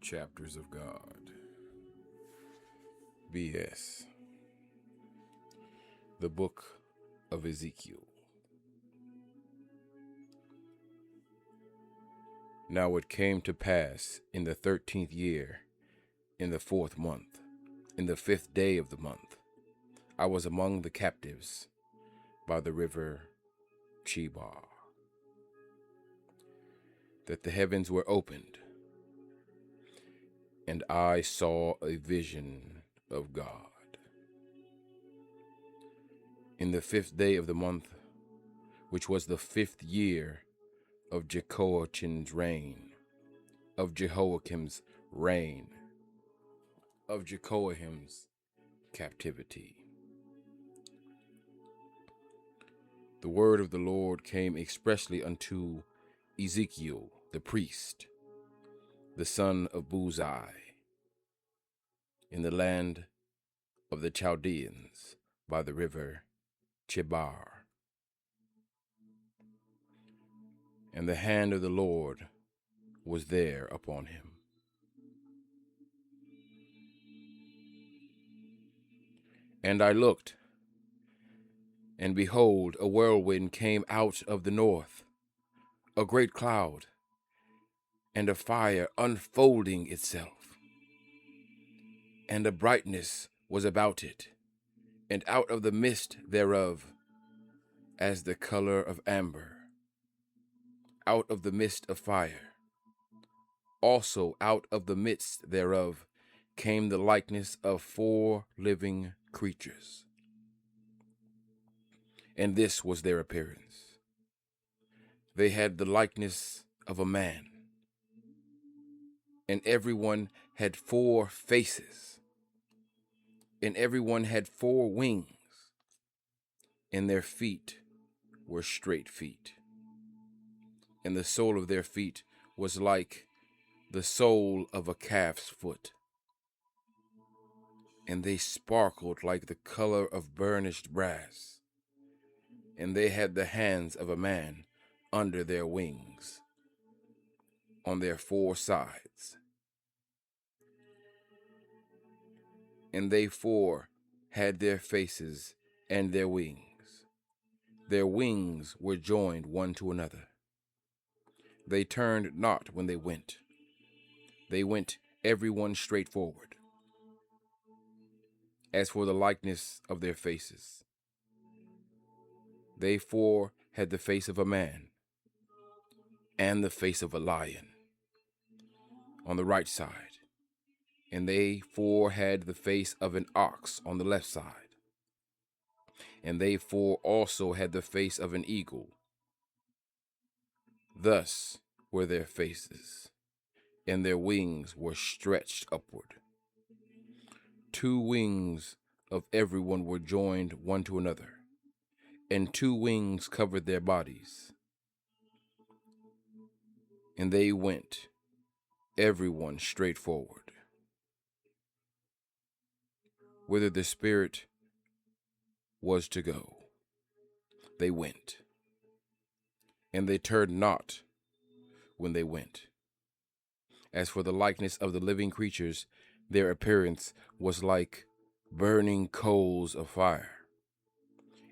Chapters of God. BS. The Book of Ezekiel. Now it came to pass in the 13th year, in the 4th month, in the 5th day of the month, I was among the captives by the river Chebar, that the heavens were opened, and I saw a vision of God. In the 5th day of the month, which was the 5th year of Jehoiakim's reign, of Jehoiakim's reign, of Jehoiakim's captivity. The word of the Lord came expressly unto Ezekiel the priest, the son of Buzi, in the land of the Chaldeans by the river Chebar. And the hand of the Lord was there upon him. And I looked, and behold, a whirlwind came out of the north, a great cloud, and a fire unfolding itself. And a brightness was about it, and out of the midst thereof, as the color of amber, out of the midst of fire. Also out of the midst thereof came the likeness of 4 living creatures. And this was their appearance. They had the likeness of a man, and everyone had 4 faces, and everyone had 4 wings, and their feet were straight feet, and the sole of their feet was like the sole of a calf's foot, and they sparkled like the color of burnished brass, and they had the hands of a man under their wings, on their 4 sides. And they 4 had their faces and their wings. Their wings were joined one to another. They turned not when they went. They went every one straight forward. As for the likeness of their faces, they 4 had the face of a man, and the face of a lion on the right side, and they 4 had the face of an ox on the left side, and they 4 also had the face of an eagle. Thus were their faces, and their wings were stretched upward. 2 wings of every one were joined one to another, and 2 wings covered their bodies. And they went, every one straight forward, whither the Spirit was to go. They went, and they turned not when they went. As for the likeness of the living creatures, their appearance was like burning coals of fire,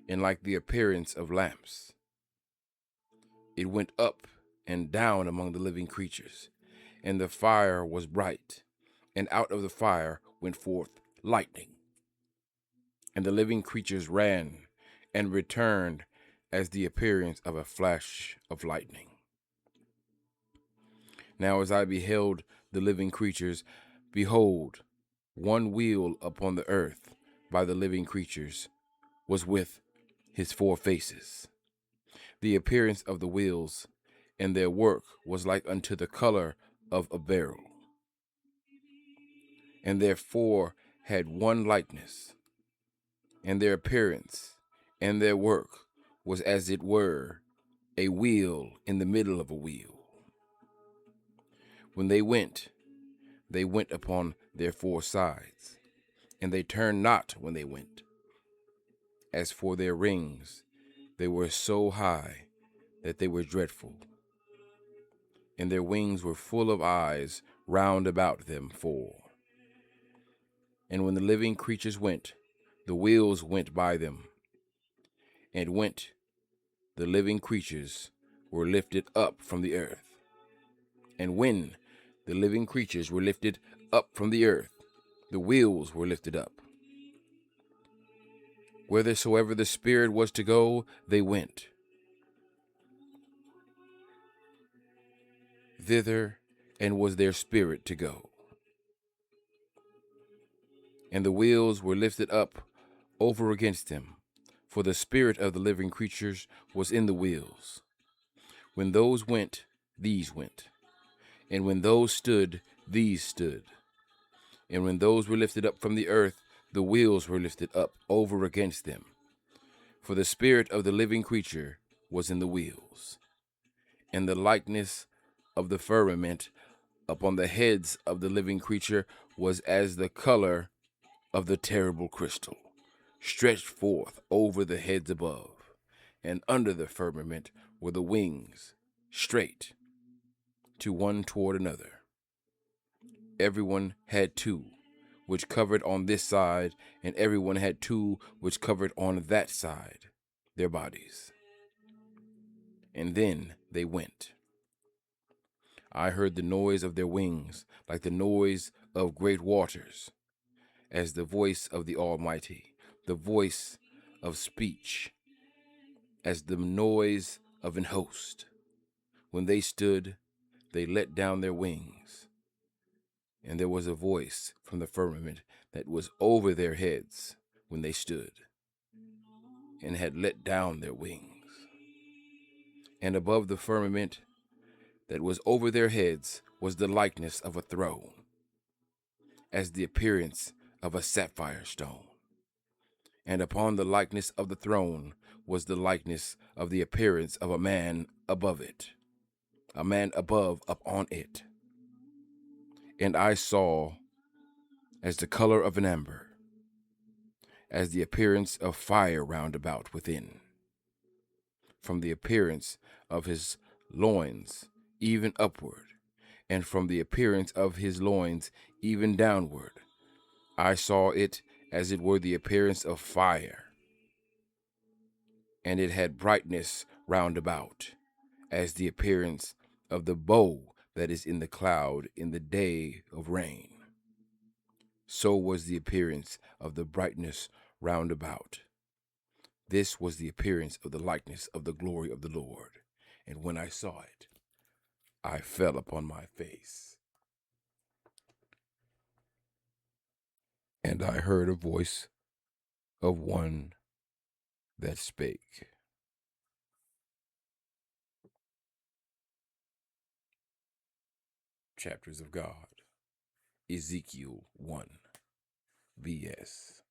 and like the appearance of lamps. It went up and down among the living creatures, and the fire was bright, and out of the fire went forth lightning. And the living creatures ran and returned as the appearance of a flash of lightning. Now as I beheld the living creatures, behold, one wheel upon the earth by the living creatures was with his 4 faces. The appearance of the wheels and their work was like unto the color of a beryl. And their 4 had one likeness, and their appearance and their work was as it were a wheel in the middle of a wheel. When they went upon their 4 sides, and they turned not when they went. As for their rings, they were so high that they were dreadful, and their wings were full of eyes round about them four. And when the living creatures went, the wheels went by them. And went, the living creatures were lifted up from the earth. And when the living creatures were lifted up from the earth, the wheels were lifted up. Whithersoever the Spirit was to go, they went. Thither and was their spirit to go. And the wheels were lifted up over against them, for the spirit of the living creatures was in the wheels. When those went, these went. And when those stood, these stood. And when those were lifted up from the earth, the wheels were lifted up over against them. For the spirit of the living creature was in the wheels. And the likeness of the firmament upon the heads of the living creature was as the color of the terrible crystal, stretched forth over the heads above. And under the firmament were the wings, straight to one toward another. Everyone had two, which covered on this side, and everyone had two, which covered on that side, their bodies. And then they went. I heard the noise of their wings, like the noise of great waters, as the voice of the Almighty, the voice of speech, as the noise of an host. When they stood, they let down their wings, and there was a voice from the firmament that was over their heads when they stood, and had let down their wings. And above the firmament that was over their heads was the likeness of a throne, as the appearance of a sapphire stone. And upon the likeness of the throne was the likeness of the appearance of a man above it, a man above upon it. And I saw as the color of an amber, as the appearance of fire round about within. From the appearance of his loins even upward, and from the appearance of his loins even downward, I saw it as it were the appearance of fire. And it had brightness round about, as the appearance of the bow that is in the cloud in the day of rain. So was the appearance of the brightness round about. This was the appearance of the likeness of the glory of the Lord. And when I saw it, I fell upon my face. And I heard a voice of one that spake. Chapters of God. Ezekiel 1. VS.